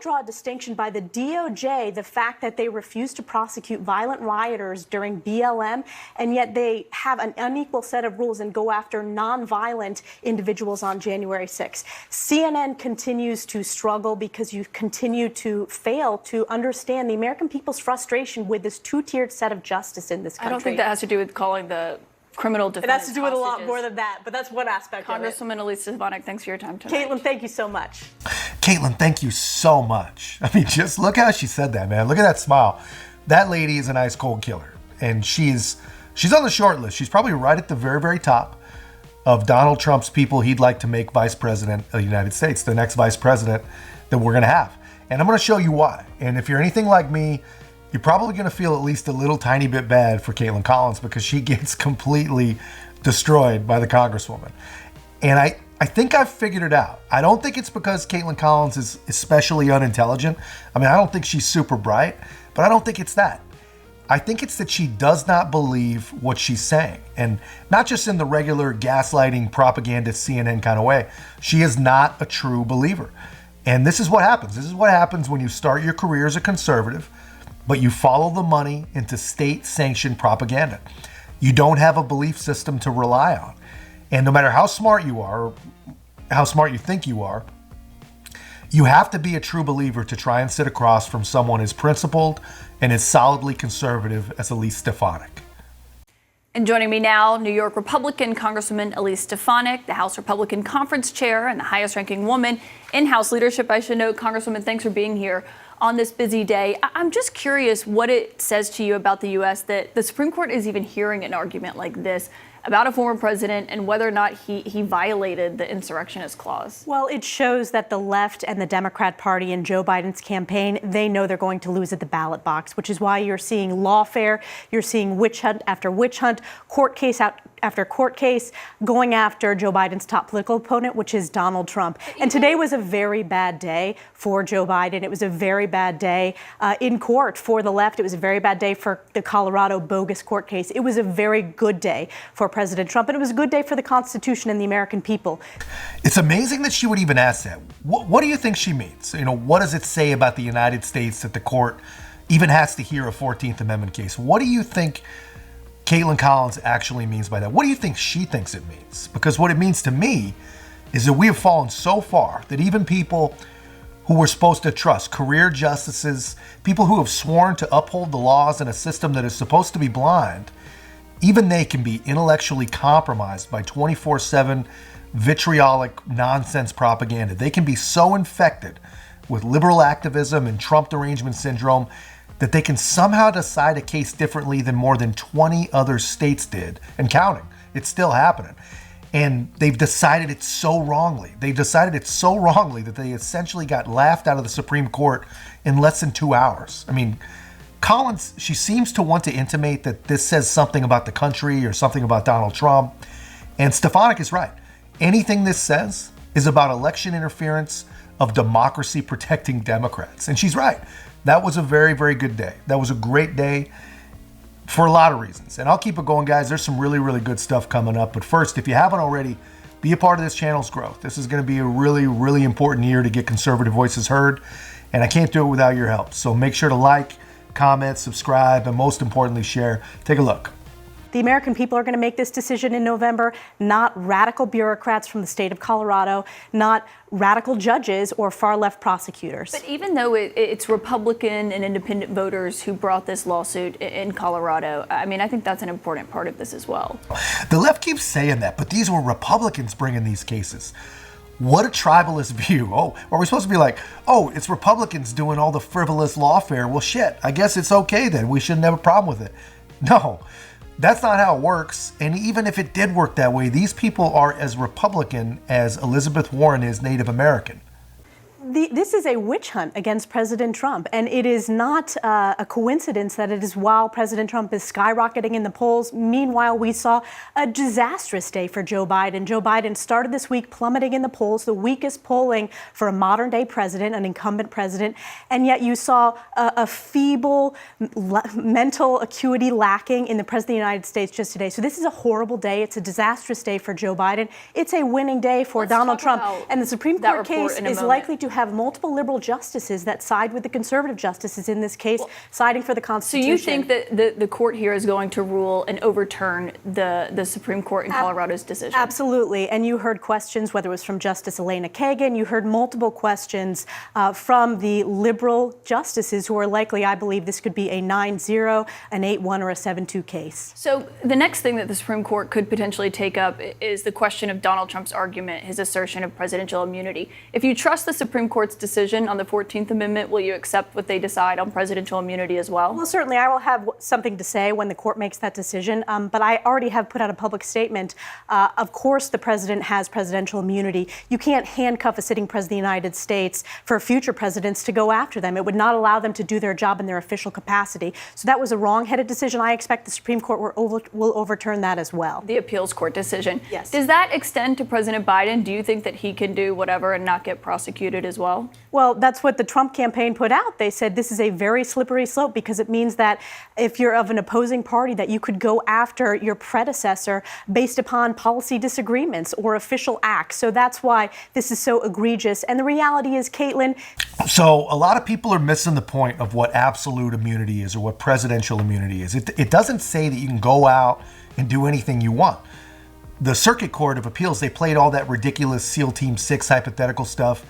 draw a distinction by the DOJ, the fact that they refuse to prosecute violent rioters during BLM, and yet they have an unequal set of rules and go after nonviolent individuals on January 6th. CNN continues to struggle because you continue to fail to understand the American people's frustration with this two-tiered set of justice in this country. I don't think that has to do with calling the criminal defendants. It has to do with a lot more than that, but that's one aspect of it. Congresswoman Elise Stefanik, thanks for your time tonight. Caitlin, thank you so much. Caitlin, thank you so much. I mean, just look how she said that, man. Look at that smile. That lady is an ice cold killer, and she's on the short list. She's probably right at the very, very top of Donald Trump's people he'd like to make vice president of the United States, the next vice president that we're going to have. And I'm going to show you why. And if you're anything like me, you're probably going to feel at least a little tiny bit bad for Caitlin Collins because she gets completely destroyed by the Congresswoman. And I think I've figured it out. I don't think it's because Caitlin Collins is especially unintelligent. I mean, I don't think she's super bright, but I don't think it's that. I think it's that she does not believe what she's saying. And not just in the regular gaslighting propaganda CNN kind of way. She is not a true believer. And this is what happens. This is what happens when you start your career as a conservative, but you follow the money into state-sanctioned propaganda. You don't have a belief system to rely on. And no matter how smart you are, or how smart you think you are, you have to be a true believer to try and sit across from someone as principled and as solidly conservative as Elise Stefanik. And joining me now, New York Republican Congresswoman Elise Stefanik, the House Republican Conference Chair and the highest-ranking woman in House leadership. I should note, Congresswoman, thanks for being here on this busy day. I'm just curious what it says to you about the U.S. that the Supreme Court is even hearing an argument like this about a former president and whether or not he violated the insurrectionist clause. Well, it shows that the left and the Democrat Party and Joe Biden's campaign, they know they're going to lose at the ballot box, which is why you're seeing lawfare, you're seeing witch hunt after witch hunt, court case after court case, going after Joe Biden's top political opponent, which is Donald Trump. And today was a very bad day for Joe Biden. It was a very bad day in court for the left. It was a very bad day for the Colorado bogus court case. It was a very good day for President Trump, and it was a good day for the Constitution and the American people. It's amazing that she would even ask that. What do you think she means? You know, what does it say about the United States that the court even has to hear a 14th Amendment case? What do you think Caitlin Collins actually means by that? What do you think she thinks it means? Because what it means to me is that we have fallen so far that even people who we're supposed to trust, career justices, people who have sworn to uphold the laws in a system that is supposed to be blind, even they can be intellectually compromised by 24/7 vitriolic nonsense propaganda. They can be so infected with liberal activism and Trump derangement syndrome that they can somehow decide a case differently than more than 20 other states did, and counting. It's still happening. And they've decided it so wrongly. They've decided it so wrongly that they essentially got laughed out of the Supreme Court in less than 2 hours. I mean, Collins, she seems to want to intimate that this says something about the country or something about Donald Trump. And Stefanik is right. Anything this says is about election interference of democracy protecting Democrats. And she's right. That was a very, very good day. That was a great day for a lot of reasons. And I'll keep it going, guys. There's some really, really good stuff coming up. But first, if you haven't already, be a part of this channel's growth. This is going to be a really, really important year to get conservative voices heard. And I can't do it without your help. So make sure to like, comment, subscribe, and most importantly, share. Take a look. The American people are going to make this decision in November, not radical bureaucrats from the state of Colorado, not radical judges or far-left prosecutors. But even though it's Republican and independent voters who brought this lawsuit in Colorado, I mean, I think that's an important part of this as well. The left keeps saying that, but these were Republicans bringing these cases. What a tribalist view. Oh, are we supposed to be like, oh, it's Republicans doing all the frivolous lawfare? Well, shit, I guess it's okay then. We shouldn't have a problem with it. No. That's not how it works. And even if it did work that way, these people are as Republican as Elizabeth Warren is Native American. This is a witch hunt against President Trump, and it is not a coincidence that it is while President Trump is skyrocketing in the polls. Meanwhile, we saw a disastrous day for Joe Biden. Joe Biden started this week plummeting in the polls, the weakest polling for a modern-day president, an incumbent president, and yet you saw a feeble mental acuity lacking in the President of the United States just today. So this is a horrible day. It's a disastrous day for Joe Biden. It's a winning day for Donald Trump, and the Supreme Court case is likely to you have multiple liberal justices that side with the conservative justices in this case, siding for the Constitution. So you think that the court here is going to rule and overturn the Supreme Court in Colorado's decision? Absolutely. And you heard questions, whether it was from Justice Elena Kagan, you heard multiple questions from the liberal justices who are likely, I believe this could be a 9-0, an 8-1, or a 7-2 case. So the next thing that the Supreme Court could potentially take up is the question of Donald Trump's argument, his assertion of presidential immunity. If you trust the Supreme Court's decision on the 14th Amendment, will you accept what they decide on presidential immunity as well? Well, certainly I will have something to say when the court makes that decision, but I already have put out a public statement. Of course, the president has presidential immunity. You can't handcuff a sitting president of the United States for future presidents to go after them. It would not allow them to do their job in their official capacity. So that was a wrong-headed decision. I expect the Supreme Court will overturn that as well. The appeals court decision. Yes. Does that extend to President Biden? Do you think that he can do whatever and not get prosecuted as well? Well, that's what the Trump campaign put out. They said this is a very slippery slope because it means that if you're of an opposing party, that you could go after your predecessor based upon policy disagreements or official acts. So that's why this is so egregious. And the reality is, Caitlin. So a lot of people are missing the point of what absolute immunity is or what presidential immunity is. It doesn't say that you can go out and do anything you want. The Circuit Court of Appeals, they played all that ridiculous SEAL Team 6 hypothetical stuff.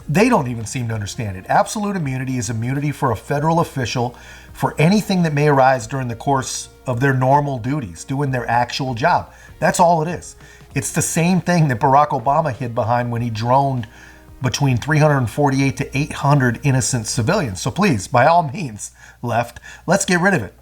They don't even seem to understand it. Absolute immunity is immunity for a federal official for anything that may arise during the course of their normal duties, doing their actual job. That's all it is. It's the same thing that Barack Obama hid behind when he droned between 348 to 800 innocent civilians. So please, by all means, left, let's get rid of it.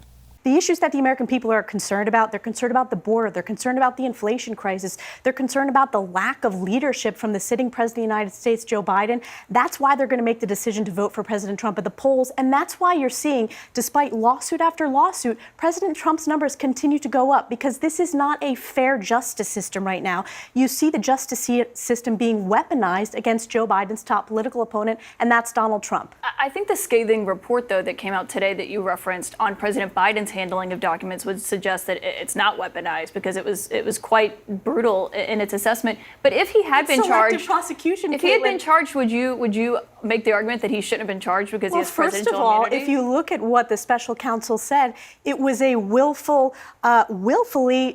The issues that the American people are concerned about, they're concerned about the border, they're concerned about the inflation crisis, they're concerned about the lack of leadership from the sitting president of the United States, Joe Biden. That's why they're going to make the decision to vote for President Trump at the polls. And that's why you're seeing, despite lawsuit after lawsuit, President Trump's numbers continue to go up because this is not a fair justice system right now. You see the justice system being weaponized against Joe Biden's top political opponent, and that's Donald Trump. I think the scathing report, though, that came out today that you referenced on President Biden's handling of documents would suggest that it's not weaponized because it was quite brutal in its assessment. But if he had been charged, prosecution, if he had been charged, would you make the argument that he shouldn't have been charged because he has presidential first of all, immunity? if you look at what the special counsel said, it was a willfully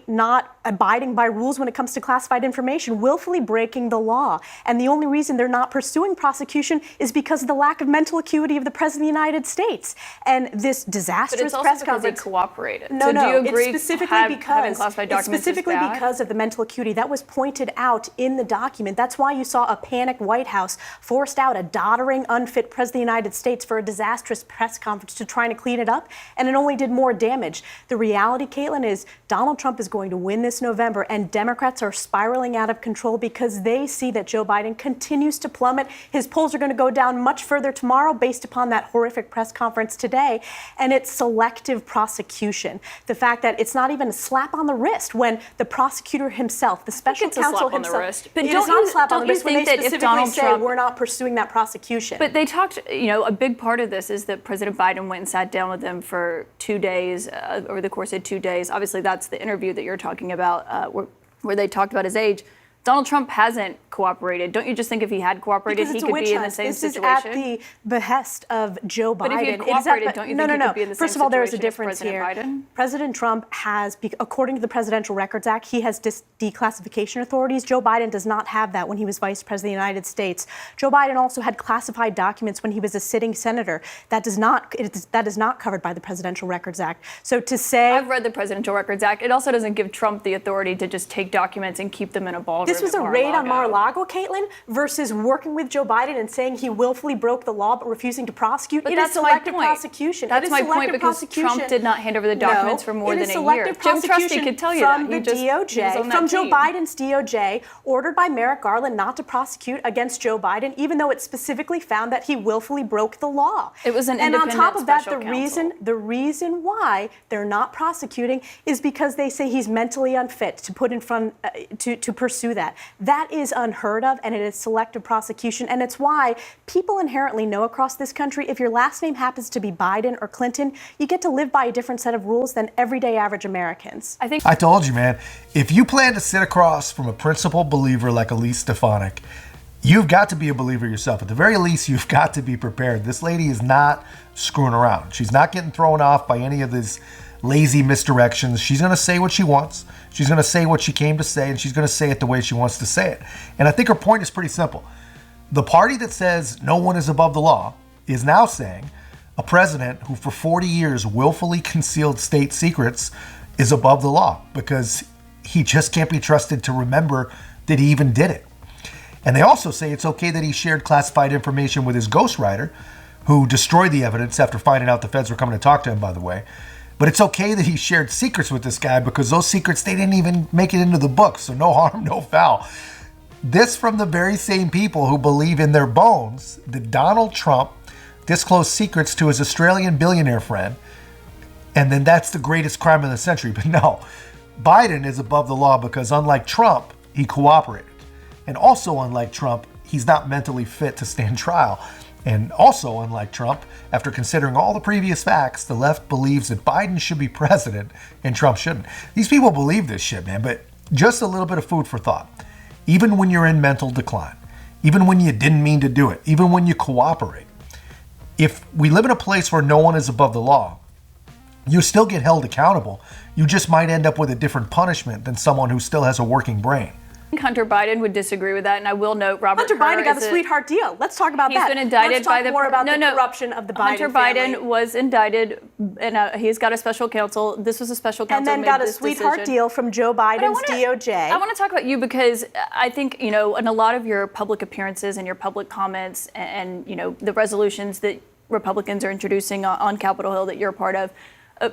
not abiding by rules when it comes to classified information, willfully breaking the law. And the only reason they're not pursuing prosecution is because of the lack of mental acuity of the President of the United States. And this disastrous press conference. He cooperated. No, so do you agree it's specifically having because classified documents it's specifically is bad? because of the mental acuity that was pointed out in the document. That's why you saw a panicked White House forced out a doddering, unfit President of the United States for a disastrous press conference to trying to clean it up, and it only did more damage. The reality, Caitlin, is Donald Trump is going to win this November, and Democrats are spiraling out of control because they see that Joe Biden continues to plummet. His polls are going to go down much further tomorrow based upon that horrific press conference today, and it's selective prosecution. The fact that it's not even a slap on the wrist when the prosecutor himself, the special counsel himself, but it is not a slap on the wrist when they that if specifically Donald say Trump, we're not pursuing that prosecution. But they talked, a big part of this is that President Biden went and sat down with them for 2 days, over the course of 2 days. Obviously, that's the interview that you're talking about, where they talked about his age. Donald Trump hasn't cooperated. Don't you just think if he had cooperated, he could be in the same situation? This is at the behest of Joe Biden. But if he had cooperated, don't you think he could be in the same situation? First of all, there is a difference here. Biden? President Trump has, according to the Presidential Records Act, he has declassification authorities. Joe Biden does not have that when he was Vice President of the United States. Joe Biden also had classified documents when he was a sitting senator. That is not covered by the Presidential Records Act. So to say... I've read the Presidential Records Act. It also doesn't give Trump the authority to just take documents and keep them in a ballroom. This was a raid on Mar-a-Lago, Caitlin, versus working with Joe Biden and saying he willfully broke the law but refusing to prosecute. But it that's is selective prosecution. That's my point, because Trump did not hand over the documents for more than a year. Jim Trusty could tell you that. From the DOJ, from Joe Biden's DOJ, ordered by Merrick Garland not to prosecute against Joe Biden, even though it specifically found that he willfully broke the law. It was an independent special And on top of that, counsel. the reason why they're not prosecuting is because they say he's mentally unfit to put in front to pursue that. That is unheard of, and it is selective prosecution, and it's why people inherently know across this country if your last name happens to be Biden or Clinton, you get to live by a different set of rules than everyday average Americans. I told you, man, if you plan to sit across from a principled believer like Elise Stefanik, you've got to be a believer yourself. At the very least, you've got to be prepared. This lady is not screwing around. She's not getting thrown off by any of these lazy misdirections. She's going to say what she wants. She's going to say what she came to say, and she's going to say it the way she wants to say it. And I think her point is pretty simple. The party that says no one is above the law is now saying a president who for 40 years willfully concealed state secrets is above the law because he just can't be trusted to remember that he even did it. And they also say it's okay that he shared classified information with his ghostwriter, who destroyed the evidence after finding out the feds were coming to talk to him, by the way. But it's okay that he shared secrets with this guy because those secrets, they didn't even make it into the book. So no harm, no foul. This from the very same people who believe in their bones that Donald Trump disclosed secrets to his Australian billionaire friend, and then that's the greatest crime of the century. But no, Biden is above the law because unlike Trump, he cooperated. And also unlike Trump, he's not mentally fit to stand trial. And also unlike Trump, after considering all the previous facts, the left believes that Biden should be president and Trump shouldn't. These people believe this shit, man, but just a little bit of food for thought. Even when you're in mental decline, even when you didn't mean to do it, even when you cooperate, if we live in a place where no one is above the law, you still get held accountable. You just might end up with a different punishment than someone who still has a working brain. Hunter Biden would disagree with that, and I will note Robert Hunter Kerr Biden got is a sweetheart deal. Let's talk about He's that. been indicted Let's by talk the more about the corruption of the Biden Hunter family. Biden was indicted, and he's got a special counsel. This was a special counsel And then made got a this sweetheart decision. deal from Joe Biden's DOJ. I want to talk about you because I think, in a lot of your public appearances and your public comments and the resolutions that Republicans are introducing on Capitol Hill that you're a part of,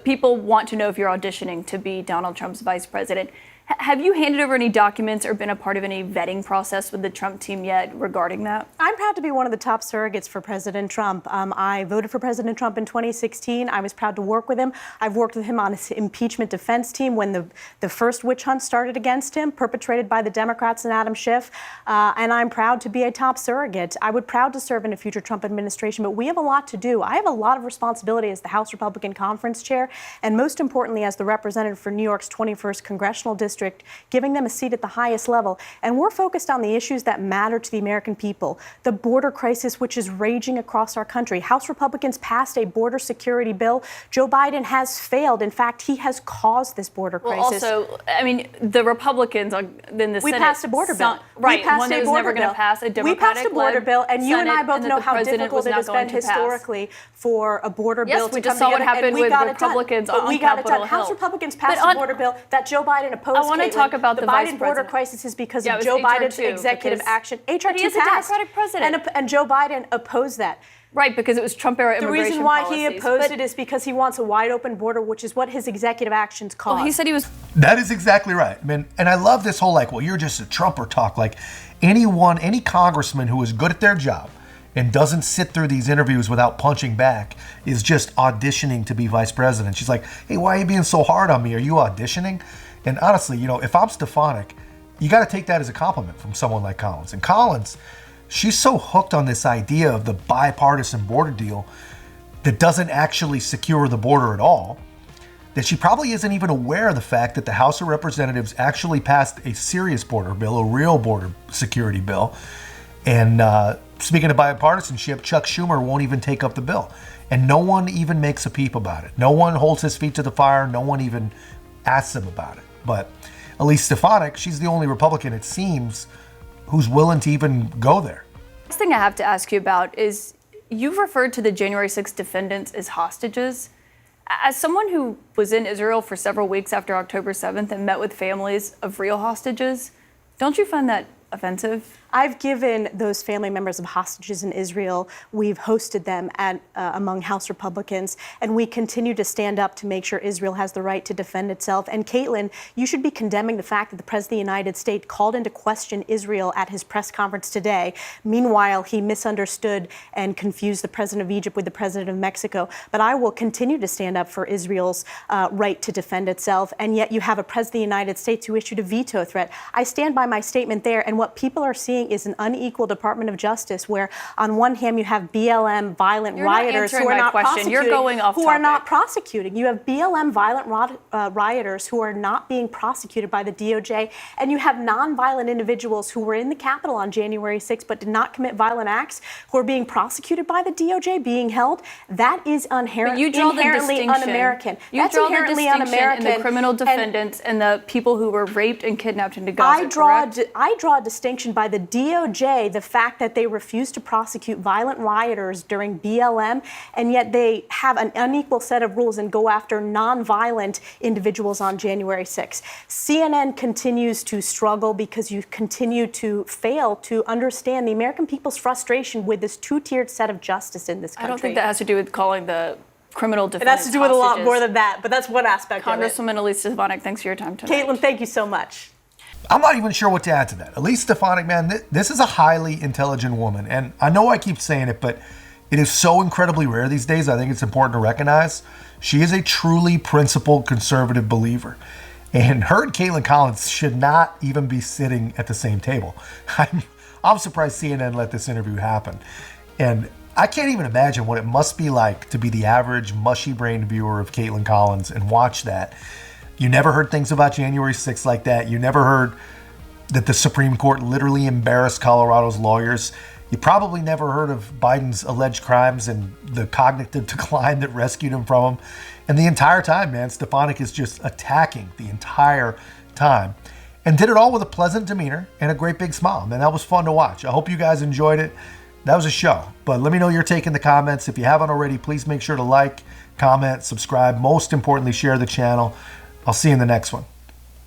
people want to know if you're auditioning to be Donald Trump's vice president. Have you handed over any documents or been a part of any vetting process with the Trump team yet regarding that? I'm proud to be one of the top surrogates for President Trump. I voted for President Trump in 2016. I was proud to work with him. I've worked with him on his impeachment defense team when the first witch hunt started against him, perpetrated by the Democrats and Adam Schiff. And I'm proud to be a top surrogate. I would proud to serve in a future Trump administration, but we have a lot to do. I have a lot of responsibility as the House Republican Conference Chair, and most importantly, as the representative for New York's 21st Congressional District, giving them a seat at the highest level. And we're focused on the issues that matter to the American people. The border crisis, which is raging across our country. House Republicans passed a border security bill. Joe Biden has failed. In fact, he has caused this border crisis. Also, the Republicans in the Senate. We passed a border bill. Right, we passed one that was never going to pass, a Democratic-led We passed a border bill, and you and I both know how difficult it has been historically historically for a border bill to come together. Yes, we just saw what happened with Republicans on Capitol Hill. But we got it done. House Republicans passed a border bill that Joe Biden opposed. I want to talk about the vice Biden border president. crisis is because of Joe Biden's executive action. HR2 he is a passed, Democratic president. and Joe Biden opposed that. Right, because it was Trump-era immigration The reason why policies. he opposed it is because he wants a wide-open border, which is what his executive actions caused. Well, he said he was. That is exactly right. I mean, and I love this whole well, you're just a Trumper talk. Like any congressman who is good at their job and doesn't sit through these interviews without punching back is just auditioning to be vice president. She's like, hey, why are you being so hard on me? Are you auditioning? And honestly, if I'm Stefanik, you got to take that as a compliment from someone like Collins. And Collins, she's so hooked on this idea of the bipartisan border deal that doesn't actually secure the border at all, that she probably isn't even aware of the fact that the House of Representatives actually passed a serious border bill, a real border security bill. And speaking of bipartisanship, Chuck Schumer won't even take up the bill. And no one even makes a peep about it. No one holds his feet to the fire. No one even asks him about it. But Elise Stefanik, she's the only Republican, it seems, who's willing to even go there. Next thing I have to ask you about is you've referred to the January 6th defendants as hostages. As someone who was in Israel for several weeks after October 7th and met with families of real hostages, don't you find that offensive? I've given those family members of hostages in Israel, we've hosted them among House Republicans, and we continue to stand up to make sure Israel has the right to defend itself. And Caitlin, you should be condemning the fact that the President of the United States called into question Israel at his press conference today. Meanwhile, he misunderstood and confused the President of Egypt with the President of Mexico. But I will continue to stand up for Israel's right to defend itself. And yet you have a President of the United States who issued a veto threat. I stand by my statement there, and what people are seeing seeing is an unequal Department of Justice, where on one hand you have BLM violent rioters who are not prosecuting. You're going off who are not prosecuting. You have BLM violent rioters who are not being prosecuted by the DOJ, and you have nonviolent individuals who were in the Capitol on January 6th but did not commit violent acts who are being prosecuted by the DOJ, being held. That is inherently un-American. You draw the distinction in the criminal defendants and the people who were raped and kidnapped into Gaza. I draw a distinction by the DOJ, the fact that they refuse to prosecute violent rioters during BLM, and yet they have an unequal set of rules and go after nonviolent individuals on January 6th. CNN continues to struggle because you continue to fail to understand the American people's frustration with this two-tiered set of justice in this country. I don't think that has to do with calling the criminal defendants It has to do with a lot more than that, but that's one aspect of it. Congresswoman Elise Stefanik, thanks for your time tonight. Caitlin, thank you so much. I'm not even sure what to add to that. Elise Stefanik, man, this is a highly intelligent woman. And I know I keep saying it, but it is so incredibly rare these days. I think it's important to recognize she is a truly principled conservative believer. And her and Caitlin Collins should not even be sitting at the same table. I'm surprised CNN let this interview happen. And I can't even imagine what it must be like to be the average mushy-brained viewer of Caitlin Collins and watch that. You never heard things about January 6th like that. You never heard that the Supreme Court literally embarrassed Colorado's lawyers. You probably never heard of Biden's alleged crimes and the cognitive decline that rescued him from them. And the entire time, man, Stefanik is just attacking the entire time. And did it all with a pleasant demeanor and a great big smile. Man, that was fun to watch. I hope you guys enjoyed it. That was a show. But let me know your take in the comments. If you haven't already, please make sure to like, comment, subscribe. Most importantly, share the channel. I'll see you in the next one.